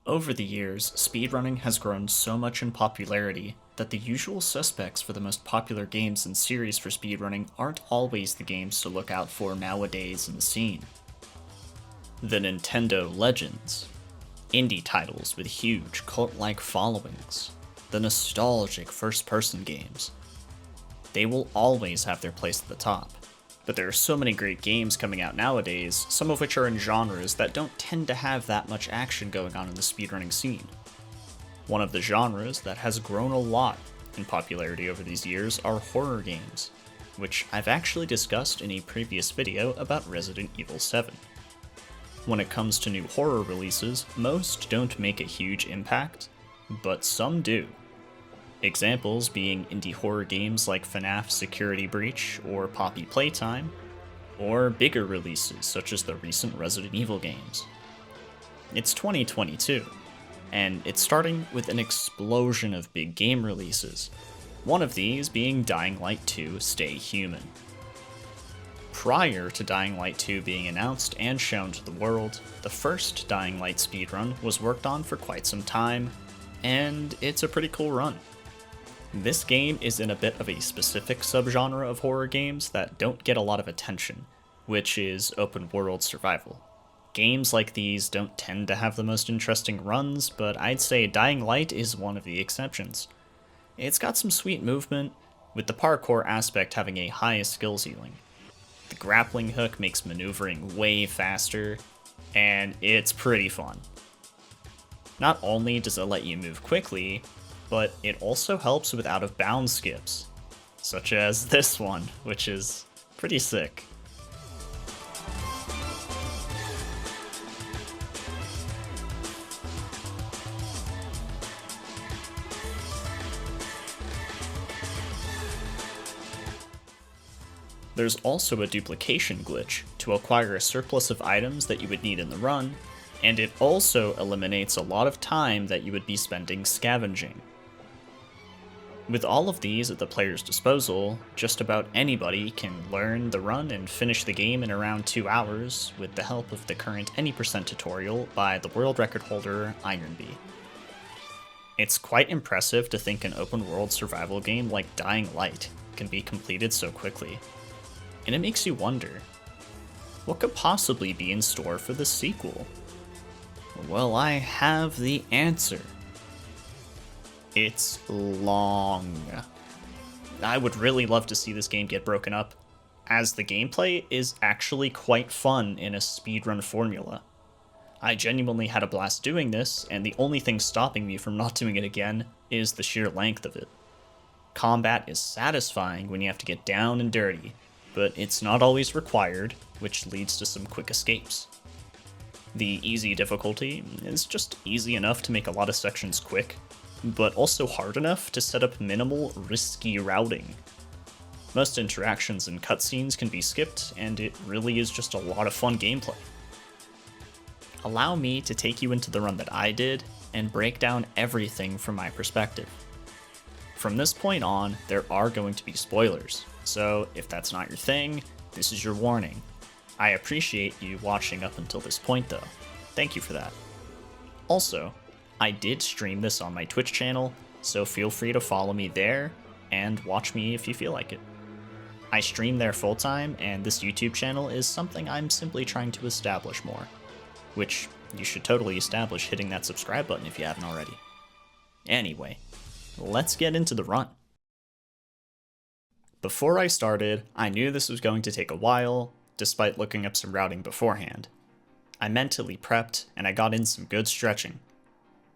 Over the years, speedrunning has grown so much in popularity that the usual suspects for the most popular games and series for speedrunning aren't always the games to look out for nowadays in the scene. The Nintendo legends, indie titles with huge cult-like followings, the nostalgic first-person games. They will always have their place at the top. But there are so many great games coming out nowadays, some of which are in genres that don't tend to have that much action going on in the speedrunning scene. One of the genres that has grown a lot in popularity over these years are horror games, which I've actually discussed in a previous video about Resident Evil 7. When it comes to new horror releases, most don't make a huge impact, but some do. Examples being indie horror games like FNAF Security Breach or Poppy Playtime, or bigger releases such as the recent Resident Evil games. It's 2022, and it's starting with an explosion of big game releases, one of these being Dying Light 2 Stay Human. Prior to Dying Light 2 being announced and shown to the world, the first Dying Light speedrun was worked on for quite some time, and it's a pretty cool run. This game is in a bit of a specific subgenre of horror games that don't get a lot of attention, which is open world survival. Games like these don't tend to have the most interesting runs, but I'd say Dying Light is one of the exceptions. It's got some sweet movement, with the parkour aspect having a high skill ceiling. The grappling hook makes maneuvering way faster, and it's pretty fun. Not only does it let you move quickly, but it also helps with out-of-bounds skips, such as this one, which is pretty sick. There's also a duplication glitch to acquire a surplus of items that you would need in the run, and it also eliminates a lot of time that you would be spending scavenging. With all of these at the player's disposal, just about anybody can learn the run and finish the game in around 2 hours with the help of the current Any% tutorial by the world record holder Ironbee. It's quite impressive to think an open world survival game like Dying Light can be completed so quickly. And it makes you wonder, what could possibly be in store for the sequel? Well, I have the answer. It's long. I would really love to see this game get broken up, as the gameplay is actually quite fun in a speedrun formula. I genuinely had a blast doing this, and the only thing stopping me from not doing it again is the sheer length of it. Combat is satisfying when you have to get down and dirty, but it's not always required, which leads to some quick escapes. The easy difficulty is just easy enough to make a lot of sections quick, but also hard enough to set up minimal, risky routing. Most interactions and cutscenes can be skipped, and it really is just a lot of fun gameplay. Allow me to take you into the run that I did, and break down everything from my perspective. From this point on, there are going to be spoilers, so if that's not your thing, this is your warning. I appreciate you watching up until this point though. Thank you for that. Also, I did stream this on my Twitch channel, so feel free to follow me there, and watch me if you feel like it. I stream there full time, and this YouTube channel is something I'm simply trying to establish more. Which you should totally establish hitting that subscribe button if you haven't already. Anyway, let's get into the run. Before I started, I knew this was going to take a while, despite looking up some routing beforehand. I mentally prepped, and I got in some good stretching.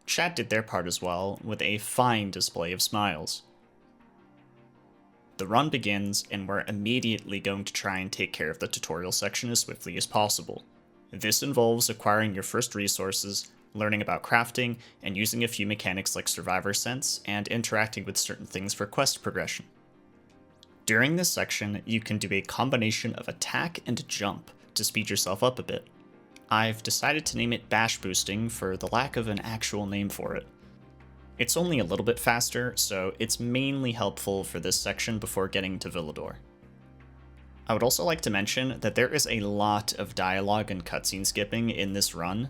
Chat did their part as well, with a fine display of smiles. The run begins, and we're immediately going to try and take care of the tutorial section as swiftly as possible. This involves acquiring your first resources, learning about crafting, and using a few mechanics like Survivor Sense, and interacting with certain things for quest progression. During this section, you can do a combination of attack and jump to speed yourself up a bit. I've decided to name it bash boosting for the lack of an actual name for it. It's only a little bit faster, so it's mainly helpful for this section before getting to Villador. I would also like to mention that there is a lot of dialogue and cutscene skipping in this run.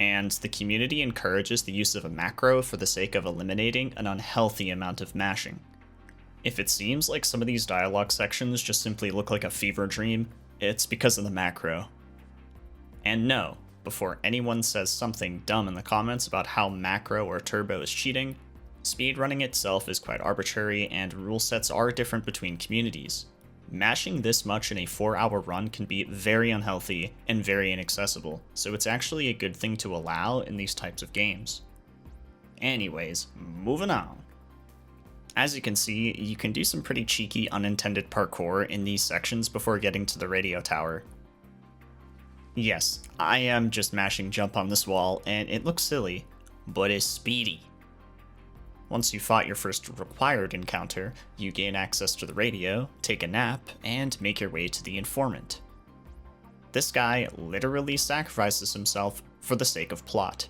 and the community encourages the use of a macro for the sake of eliminating an unhealthy amount of mashing. If it seems like some of these dialogue sections just simply look like a fever dream, it's because of the macro. And no, before anyone says something dumb in the comments about how macro or turbo is cheating, speedrunning itself is quite arbitrary and rule sets are different between communities. Mashing this much in a 4-hour run can be very unhealthy and very inaccessible, so it's actually a good thing to allow in these types of games. Anyways, moving on. As you can see, you can do some pretty cheeky unintended parkour in these sections before getting to the radio tower. Yes, I am just mashing jump on this wall, and it looks silly, but it's speedy. Once you fought your first required encounter, you gain access to the radio, take a nap, and make your way to the informant. This guy literally sacrifices himself for the sake of plot.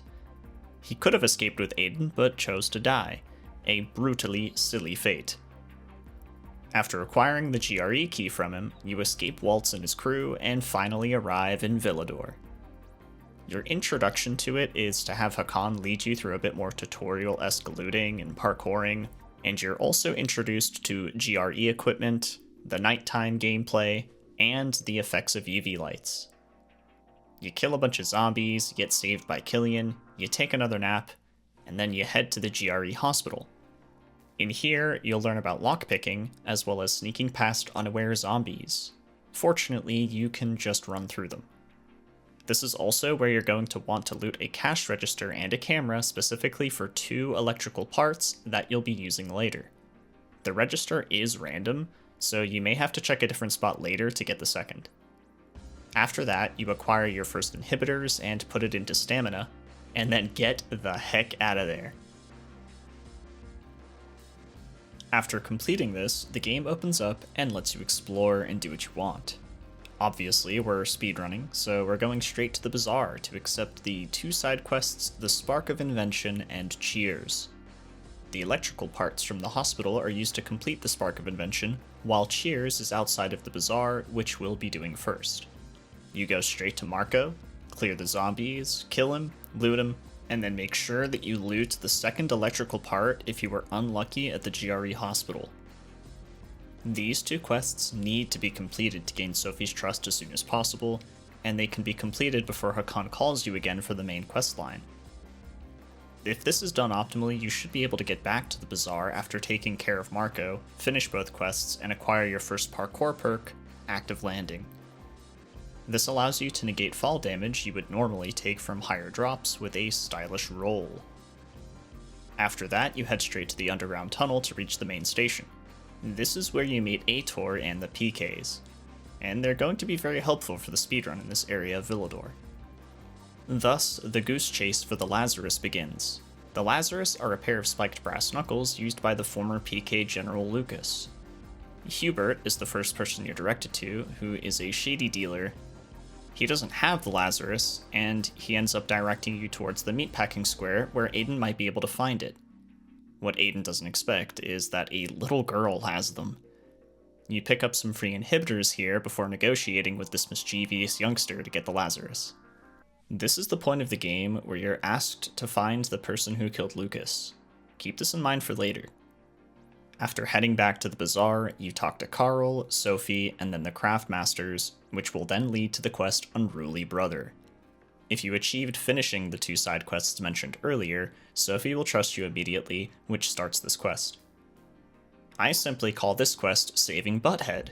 He could have escaped with Aiden, but chose to die. A brutally silly fate. After acquiring the GRE key from him, you escape Waltz and his crew and finally arrive in Villador. Your introduction to it is to have Hakan lead you through a bit more tutorial-esque looting and parkouring, and you're also introduced to GRE equipment, the nighttime gameplay, and the effects of UV lights. You kill a bunch of zombies, get saved by Killian, you take another nap, and then you head to the GRE hospital. In here, you'll learn about lockpicking, as well as sneaking past unaware zombies. Fortunately, you can just run through them. This is also where you're going to want to loot a cash register and a camera specifically for 2 electrical parts that you'll be using later. The register is random, so you may have to check a different spot later to get the second. After that, you acquire your first inhibitors and put it into stamina, and then get the heck out of there. After completing this, the game opens up and lets you explore and do what you want. Obviously, we're speedrunning, so we're going straight to the bazaar to accept the 2 side quests, the Spark of Invention and Cheers. The electrical parts from the hospital are used to complete the Spark of Invention, while Cheers is outside of the bazaar, which we'll be doing first. You go straight to Marco, clear the zombies, kill him, loot him, and then make sure that you loot the second electrical part if you were unlucky at the GRE hospital. These 2 quests need to be completed to gain Sophie's trust as soon as possible, and they can be completed before Hakan calls you again for the main quest line. If this is done optimally, you should be able to get back to the bazaar after taking care of Marco, finish both quests, and acquire your first parkour perk, Active Landing. This allows you to negate fall damage you would normally take from higher drops with a stylish roll. After that, you head straight to the underground tunnel to reach the main station. This is where you meet Aitor and the PKs, and they're going to be very helpful for the speedrun in this area of Villador. Thus, the goose chase for the Lazarus begins. The Lazarus are a pair of spiked brass knuckles used by the former PK General Lucas. Hubert is the first person you're directed to, who is a shady dealer. He doesn't have the Lazarus, and he ends up directing you towards the meatpacking square where Aiden might be able to find it. What Aiden doesn't expect is that a little girl has them. You pick up some free inhibitors here before negotiating with this mischievous youngster to get the Lazarus. This is the point of the game where you're asked to find the person who killed Lucas. Keep this in mind for later. After heading back to the bazaar, you talk to Carl, Sophie, and then the craft masters, which will then lead to the quest Unruly Brother. If you achieved finishing the 2 side quests mentioned earlier, Sophie will trust you immediately, which starts this quest. I simply call this quest Saving Butthead,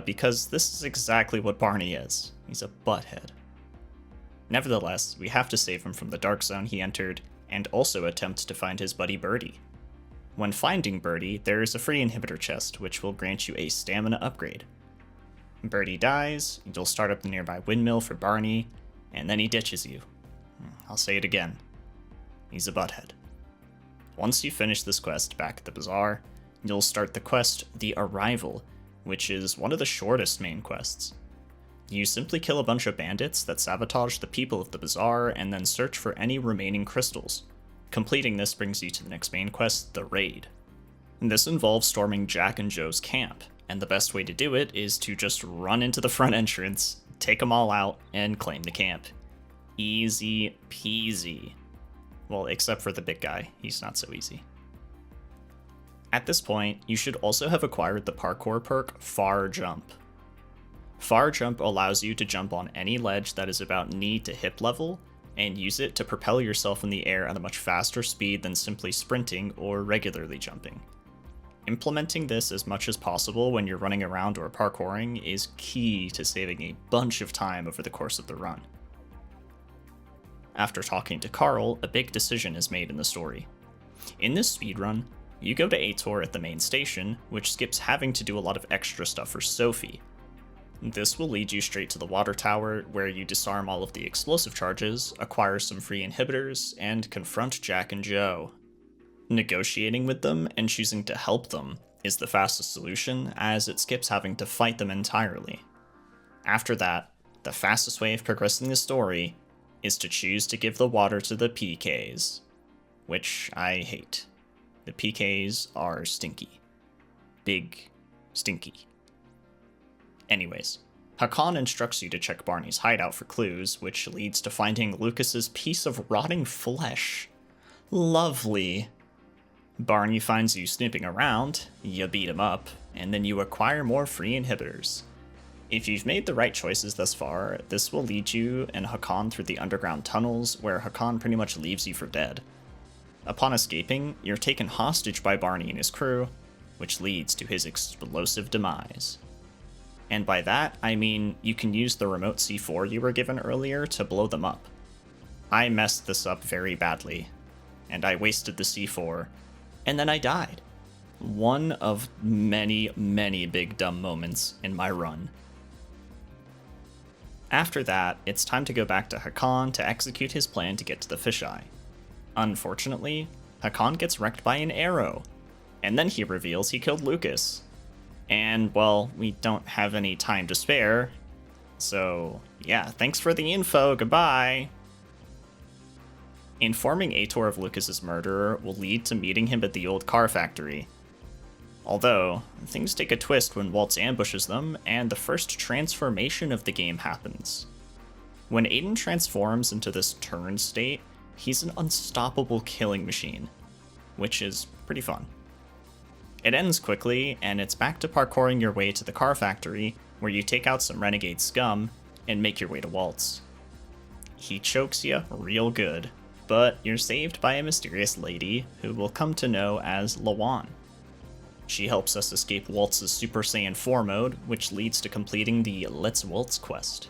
because this is exactly what Barney is. He's a butthead. Nevertheless, we have to save him from the dark zone he entered, and also attempt to find his buddy Birdie. When finding Birdie, there is a free inhibitor chest, which will grant you a stamina upgrade. Birdie dies, you'll start up the nearby windmill for Barney, and then he ditches you. I'll say it again. He's a butthead. Once you finish this quest back at the bazaar, you'll start the quest The Arrival, which is one of the shortest main quests. You simply kill a bunch of bandits that sabotage the people of the bazaar and then search for any remaining crystals. Completing this brings you to the next main quest, The Raid. This involves storming Jack and Joe's camp, and the best way to do it is to just run into the front entrance, take them all out, and claim the camp. Easy peasy. Well, except for the big guy, he's not so easy. At this point, you should also have acquired the parkour perk Far Jump. Far Jump allows you to jump on any ledge that is about knee to hip level, and use it to propel yourself in the air at a much faster speed than simply sprinting or regularly jumping. Implementing this as much as possible when you're running around or parkouring is key to saving a bunch of time over the course of the run. After talking to Carl, a big decision is made in the story. In this speedrun, you go to Ator at the main station, which skips having to do a lot of extra stuff for Sophie. This will lead you straight to the water tower, where you disarm all of the explosive charges, acquire some free inhibitors, and confront Jack and Joe. Negotiating with them and choosing to help them is the fastest solution, as it skips having to fight them entirely. After that, the fastest way of progressing the story is to choose to give the water to the PKs, which I hate. The PKs are stinky. Big, stinky. Anyways, Hakan instructs you to check Barney's hideout for clues, which leads to finding Lucas's piece of rotting flesh. Lovely. Barney finds you snooping around, you beat him up, and then you acquire more free inhibitors. If you've made the right choices thus far, this will lead you and Hakan through the underground tunnels, where Hakan pretty much leaves you for dead. Upon escaping, you're taken hostage by Barney and his crew, which leads to his explosive demise. And by that, I mean you can use the remote C4 you were given earlier to blow them up. I messed this up very badly, and I wasted the C4, and then I died. One of many, many big dumb moments in my run. After that, it's time to go back to Hakan to execute his plan to get to the fisheye. Unfortunately, Hakan gets wrecked by an arrow, and then he reveals he killed Lucas. And, well, we don't have any time to spare, so yeah, thanks for the info, goodbye! Informing Ator of Lucas's murderer will lead to meeting him at the old car factory. Although, things take a twist when Waltz ambushes them, and the first transformation of the game happens. When Aiden transforms into this turn state, he's an unstoppable killing machine, which is pretty fun. It ends quickly, and it's back to parkouring your way to the car factory, where you take out some renegade scum, and make your way to Waltz. He chokes you real good, but you're saved by a mysterious lady who we'll come to know as Lawan. She helps us escape Waltz's Super Saiyan 4 mode, which leads to completing the Let's Waltz quest.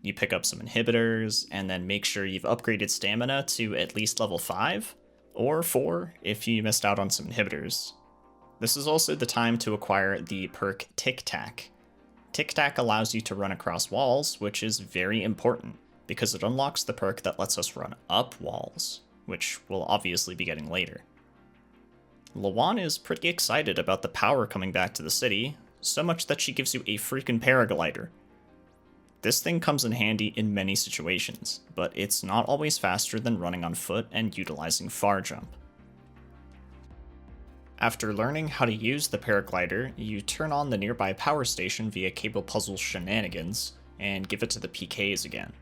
You pick up some inhibitors, and then make sure you've upgraded stamina to at least level 5, or 4 if you missed out on some inhibitors. This is also the time to acquire the perk Tic Tac. Tic Tac allows you to run across walls, which is very important, because it unlocks the perk that lets us run up walls, which we'll obviously be getting later. Lawan is pretty excited about the power coming back to the city, so much that she gives you a freaking paraglider. This thing comes in handy in many situations, but it's not always faster than running on foot and utilizing Far Jump. After learning how to use the paraglider, you turn on the nearby power station via Cable Puzzle shenanigans, and give it to the PKs again.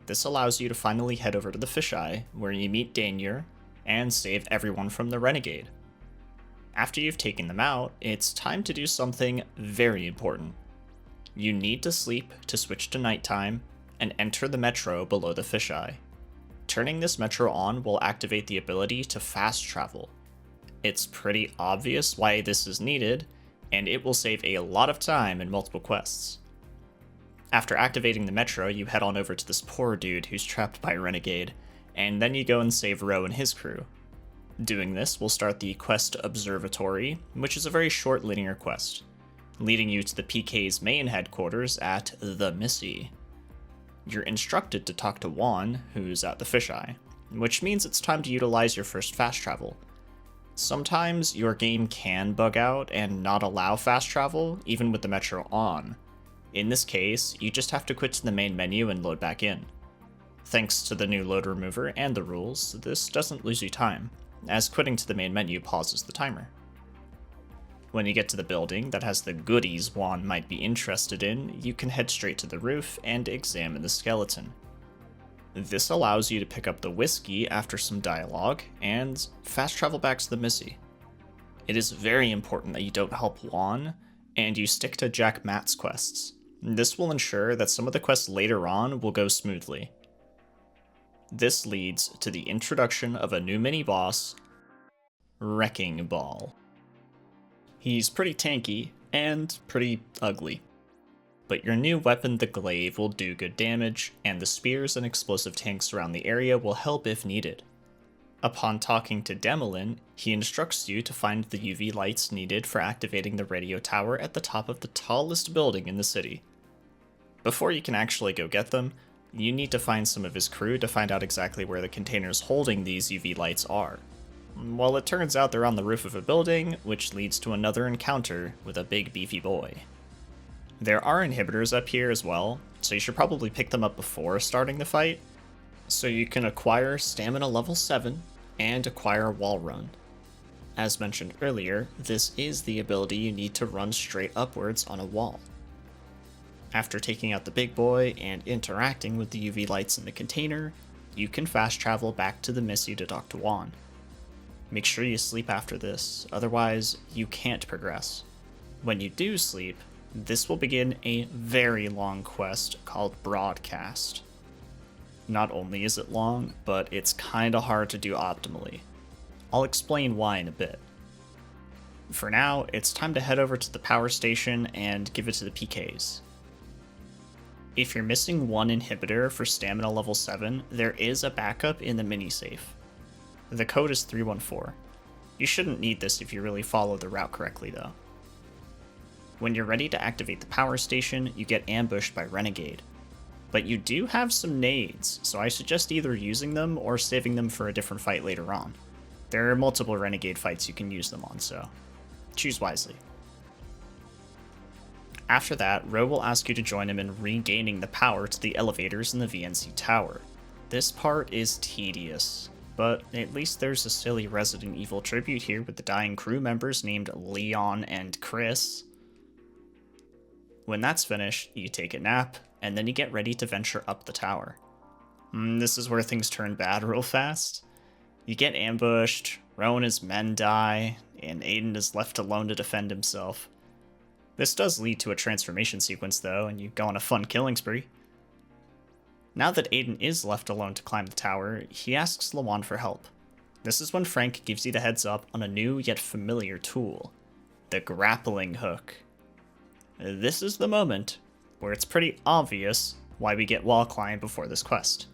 This allows you to finally head over to the fisheye, where you meet Danier, and save everyone from the renegade. After you've taken them out, it's time to do something very important. You need to sleep to switch to nighttime, and enter the metro below the fisheye. Turning this metro on will activate the ability to fast travel. It's pretty obvious why this is needed, and it will save a lot of time in multiple quests. After activating the metro, you head on over to this poor dude who's trapped by a renegade, and then you go and save Ro and his crew. Doing this will start the Quest Observatory, which is a very short linear quest, leading you to the PK's main headquarters at the Missy. You're instructed to talk to Juan, who's at the fisheye, which means it's time to utilize your first fast travel. Sometimes your game can bug out and not allow fast travel, even with the metro on. In this case, you just have to quit to the main menu and load back in. Thanks to the new load remover and the rules, this doesn't lose you time, as quitting to the main menu pauses the timer. When you get to the building that has the goodies Juan might be interested in, you can head straight to the roof and examine the skeleton. This allows you to pick up the whiskey after some dialogue, and fast travel back to the Missy. It is very important that you don't help Juan, and you stick to Jack Matt's quests. This will ensure that some of the quests later on will go smoothly. This leads to the introduction of a new mini-boss, Wrecking Ball. He's pretty tanky, and pretty ugly. But your new weapon, the glaive, will do good damage, and the spears and explosive tanks around the area will help if needed. Upon talking to Demolin, he instructs you to find the UV lights needed for activating the radio tower at the top of the tallest building in the city. Before you can actually go get them, you need to find some of his crew to find out exactly where the containers holding these UV lights are. Well, it turns out they're on the roof of a building, which leads to another encounter with a big beefy boy. There are inhibitors up here as well, so you should probably pick them up before starting the fight, so you can acquire stamina level 7 and acquire wall run. As mentioned earlier, this is the ability you need to run straight upwards on a wall. After taking out the big boy and interacting with the UV lights in the container, you can fast travel back to the Missy to talk to Juan. Make sure you sleep after this, otherwise you can't progress. When you do sleep, this will begin a very long quest called Broadcast. Not only is it long, but it's kinda hard to do optimally. I'll explain why in a bit. For now, it's time to head over to the power station and give it to the PKs. If you're missing one inhibitor for stamina level 7, there is a backup in the mini safe. The code is 314. You shouldn't need this if you really follow the route correctly though. When you're ready to activate the power station, you get ambushed by Renegade. But you do have some nades, so I suggest either using them or saving them for a different fight later on. There are multiple Renegade fights you can use them on, so choose wisely. After that, Ro will ask you to join him in regaining the power to the elevators in the VNC tower. This part is tedious, but at least there's a silly Resident Evil tribute here with the dying crew members named Leon and Chris. When that's finished, you take a nap, and then you get ready to venture up the tower. This is where things turn bad real fast. You get ambushed, Ro and his men die, and Aiden is left alone to defend himself. This does lead to a transformation sequence though, and you go on a fun killing spree. Now that Aiden is left alone to climb the tower, he asks Lawan for help. This is when Frank gives you the heads up on a new yet familiar tool, the grappling hook. This is the moment where it's pretty obvious why we get wall climb before this quest.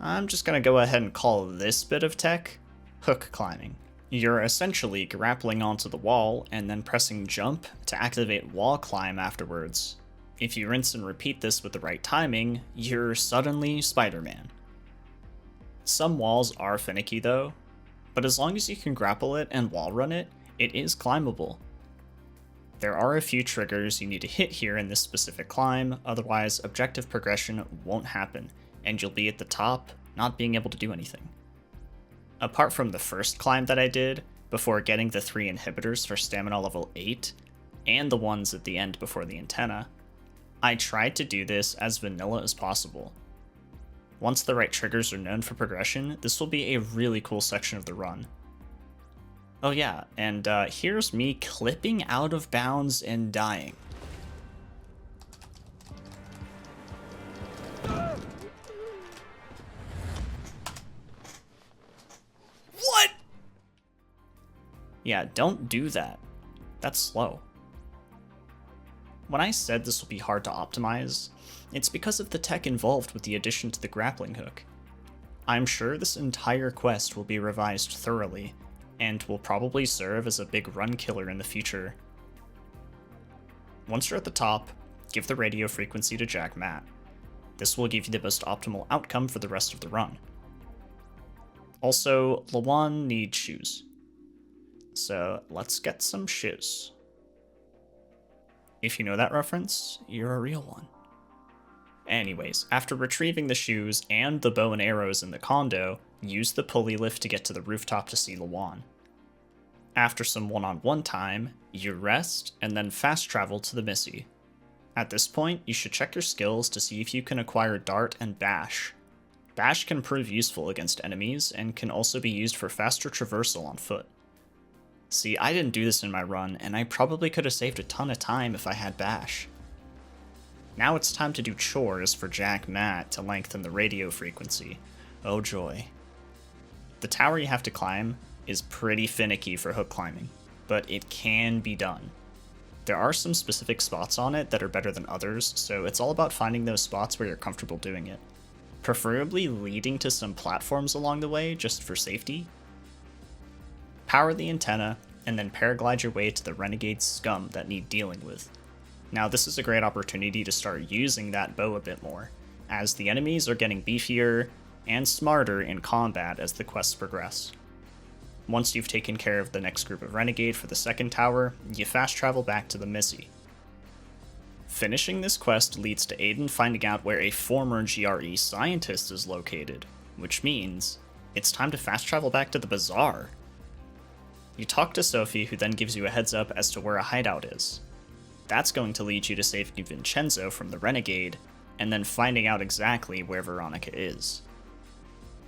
I'm just gonna go ahead and call this bit of tech hook climbing. You're essentially grappling onto the wall and then pressing jump to activate wall climb afterwards. If you rinse and repeat this with the right timing, you're suddenly Spider-Man. Some walls are finicky though, but as long as you can grapple it and wall run it, it is climbable. There are a few triggers you need to hit here in this specific climb, otherwise objective progression won't happen, and you'll be at the top, not being able to do anything. Apart from the first climb that I did, before getting the 3 inhibitors for stamina level 8, and the ones at the end before the antenna, I tried to do this as vanilla as possible. Once the right triggers are known for progression, this will be a really cool section of the run. Oh yeah, and here's me clipping out of bounds and dying. What? Yeah, don't do that. That's slow. When I said this will be hard to optimize, it's because of the tech involved with the addition to the grappling hook. I'm sure this entire quest will be revised thoroughly, and will probably serve as a big run killer in the future. Once you're at the top, give the radio frequency to Jack Matt. This will give you the most optimal outcome for the rest of the run. Also, Lawan needs shoes. So let's get some shoes. If you know that reference, you're a real one. Anyways, after retrieving the shoes and the bow and arrows in the condo, use the pulley lift to get to the rooftop to see Lawan. After some one-on-one time, you rest and then fast travel to the Missy. At this point, you should check your skills to see if you can acquire Dart and Bash. Bash can prove useful against enemies and can also be used for faster traversal on foot. See, I didn't do this in my run, and I probably could have saved a ton of time if I had Bash. Now it's time to do chores for Jack Matt to lengthen the radio frequency. Oh joy. The tower you have to climb is pretty finicky for hook climbing, but it can be done. There are some specific spots on it that are better than others, so it's all about finding those spots where you're comfortable doing it. Preferably leading to some platforms along the way, just for safety. Power the antenna, and then paraglide your way to the renegade scum that need dealing with. Now this is a great opportunity to start using that bow a bit more, as the enemies are getting beefier and smarter in combat as the quests progress. Once you've taken care of the next group of renegade for the second tower, you fast travel back to the Missy. Finishing this quest leads to Aiden finding out where a former GRE scientist is located, which means it's time to fast travel back to the bazaar. You talk to Sophie, who then gives you a heads up as to where a hideout is. That's going to lead you to saving Vincenzo from the renegade, and then finding out exactly where Veronica is.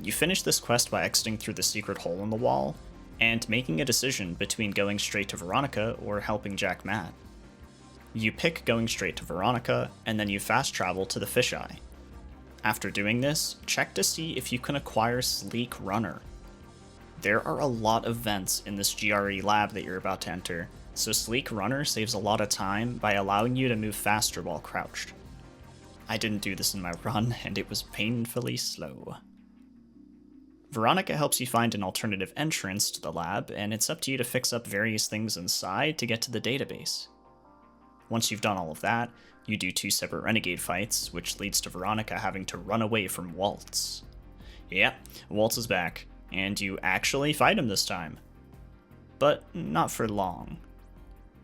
You finish this quest by exiting through the secret hole in the wall, and making a decision between going straight to Veronica or helping Jack Matt. You pick going straight to Veronica, and then you fast travel to the fisheye. After doing this, check to see if you can acquire Sleek Runner. There are a lot of vents in this GRE lab that you're about to enter, so Sleek Runner saves a lot of time by allowing you to move faster while crouched. I didn't do this in my run, and it was painfully slow. Veronica helps you find an alternative entrance to the lab, and it's up to you to fix up various things inside to get to the database. Once you've done all of that, you do 2 separate renegade fights, which leads to Veronica having to run away from Waltz. Yep, Waltz is back, and you actually fight him this time. But not for long.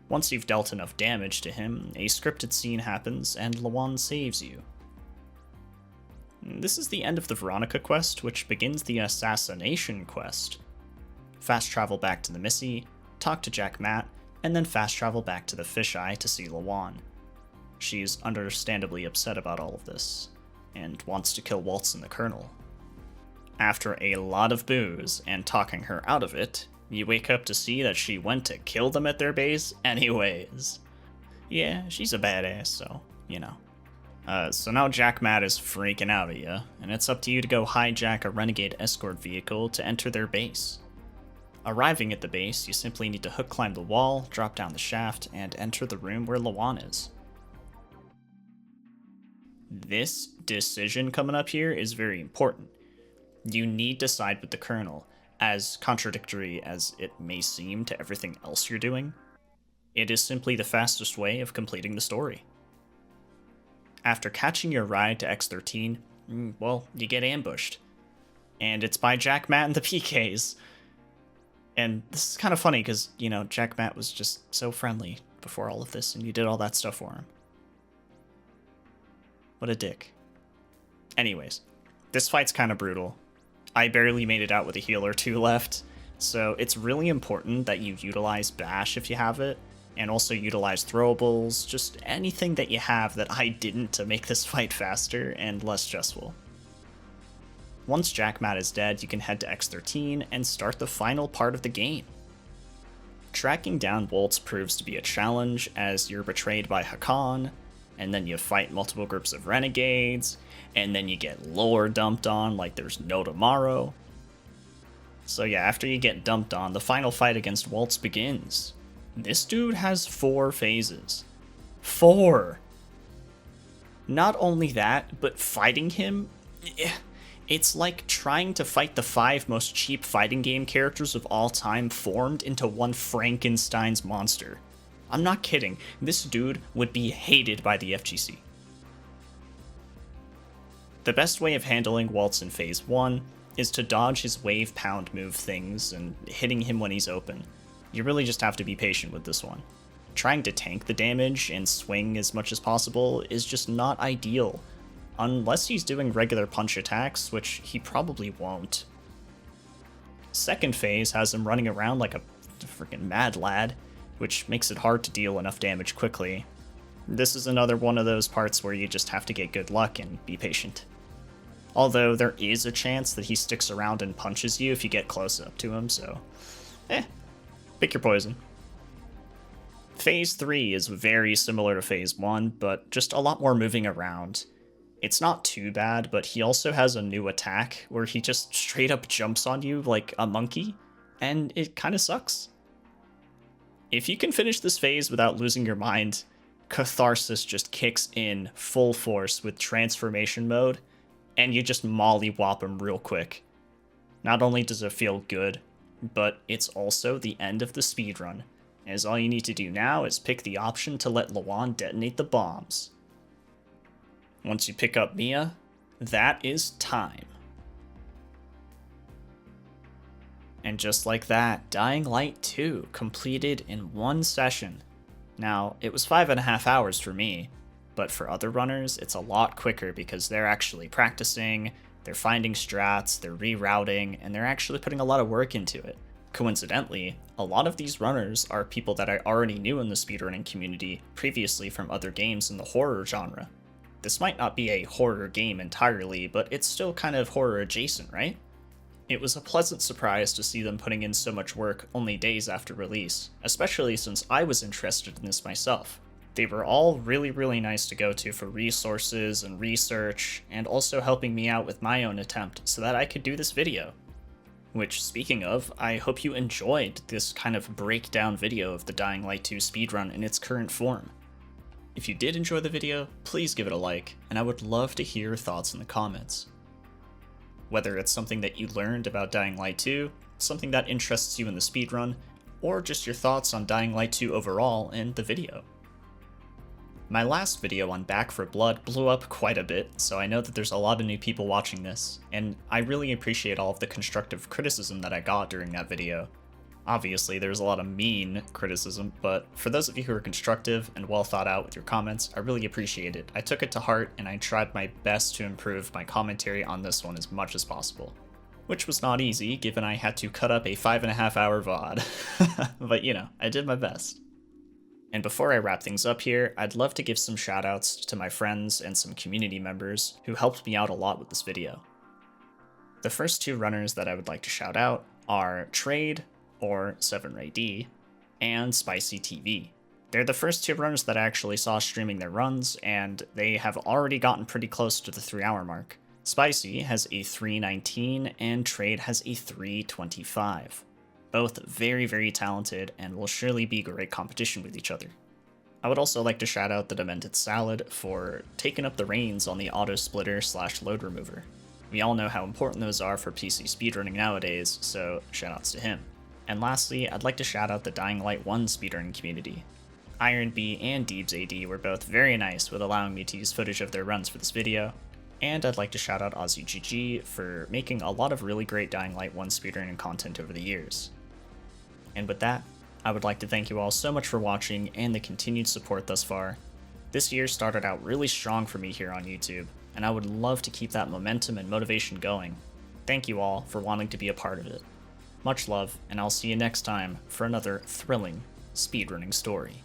Once you've dealt enough damage to him, a scripted scene happens and Lawan saves you. This is the end of the Veronica quest, which begins the assassination quest. Fast travel back to the Missy, talk to Jack Matt, and then fast travel back to the fisheye to see Lawan. She's understandably upset about all of this, and wants to kill Waltz and the Colonel. After a lot of booze and talking her out of it, you wake up to see that she went to kill them at their base anyways. Yeah, she's a badass, so, you know. So now Jack Matt is freaking out at you, and it's up to you to go hijack a renegade escort vehicle to enter their base. Arriving at the base, you simply need to hook climb the wall, drop down the shaft, and enter the room where Lawan is. This decision coming up here is very important. You need to side with the Colonel, as contradictory as it may seem to everything else you're doing. It is simply the fastest way of completing the story. After catching your ride to X13, well, you get ambushed. And it's by Jack Matt and the PKs. And this is kind of funny because, you know, Jack Matt was just so friendly before all of this, and you did all that stuff for him. What a dick. Anyways, this fight's kind of brutal. I barely made it out with a heal or 2 left, so it's really important that you utilize Bash if you have it, and also utilize throwables, just anything that you have that I didn't to make this fight faster and less stressful. Once Jack Matt is dead, you can head to X13 and start the final part of the game. Tracking down Waltz proves to be a challenge as you're betrayed by Hakan, and then you fight multiple groups of renegades, and then you get lore dumped on like there's no tomorrow. So yeah, after you get dumped on, the final fight against Waltz begins. This dude has 4 phases. 4! Not only that, but fighting him, it's like trying to fight the 5 most cheap fighting game characters of all time formed into one Frankenstein's monster. I'm not kidding, this dude would be hated by the FGC. The best way of handling Waltz in Phase 1 is to dodge his wave pound move things and hitting him when he's open. You really just have to be patient with this one. Trying to tank the damage and swing as much as possible is just not ideal, unless he's doing regular punch attacks, which he probably won't. Second phase has him running around like a freaking mad lad, which makes it hard to deal enough damage quickly. This is another one of those parts where you just have to get good luck and be patient. Although there is a chance that he sticks around and punches you if you get close up to him, so pick your poison. Phase 3 is very similar to Phase 1, but just a lot more moving around. It's not too bad, but he also has a new attack where he just straight up jumps on you like a monkey, and it kind of sucks. If you can finish this phase without losing your mind, Catharsis just kicks in full force with transformation mode, and you just mollywop him real quick. Not only does it feel good, but it's also the end of the speedrun, as all you need to do now is pick the option to let Lawan detonate the bombs. Once you pick up Mia, that is time. And just like that, Dying Light 2 completed in one session. Now, it was 5.5 hours for me, but for other runners, it's a lot quicker because they're actually practicing, they're finding strats, they're rerouting, and they're actually putting a lot of work into it. Coincidentally, a lot of these runners are people that I already knew in the speedrunning community previously from other games in the horror genre. This might not be a horror game entirely, but it's still kind of horror adjacent, right? It was a pleasant surprise to see them putting in so much work only days after release, especially since I was interested in this myself. They were all really nice to go to for resources and research, and also helping me out with my own attempt so that I could do this video. Which, speaking of, I hope you enjoyed this kind of breakdown video of the Dying Light 2 speedrun in its current form. If you did enjoy the video, please give it a like, and I would love to hear your thoughts in the comments. Whether it's something that you learned about Dying Light 2, something that interests you in the speedrun, or just your thoughts on Dying Light 2 overall in the video. My last video on Back 4 Blood blew up quite a bit, so I know that there's a lot of new people watching this, and I really appreciate all of the constructive criticism that I got during that video. Obviously, there's a lot of mean criticism, but for those of you who are constructive and well thought out with your comments, I really appreciate it. I took it to heart, and I tried my best to improve my commentary on this one as much as possible. Which was not easy, given I had to cut up a 5.5 hour VOD. But you know, I did my best. And before I wrap things up here, I'd love to give some shoutouts to my friends and some community members who helped me out a lot with this video. The first two runners that I would like to shout out are Trade, or 7RayD, and Spicy TV. They're the first two runners that I actually saw streaming their runs, and they have already gotten pretty close to the 3-hour mark. Spicy has a 3:19, and Trade has a 3:25. Both very talented, and will surely be great competition with each other. I would also like to shout out the Demented Salad for taking up the reins on the auto splitter / load remover. We all know how important those are for PC speedrunning nowadays, so shoutouts to him. And lastly, I'd like to shout out the Dying Light 1 speedrunning community. Iron B and Deebs AD were both very nice with allowing me to use footage of their runs for this video, and I'd like to shout out AussieGG for making a lot of really great Dying Light 1 speedrunning content over the years. And with that, I would like to thank you all so much for watching and the continued support thus far. This year started out really strong for me here on YouTube, and I would love to keep that momentum and motivation going. Thank you all for wanting to be a part of it. Much love, and I'll see you next time for another thrilling speedrunning story.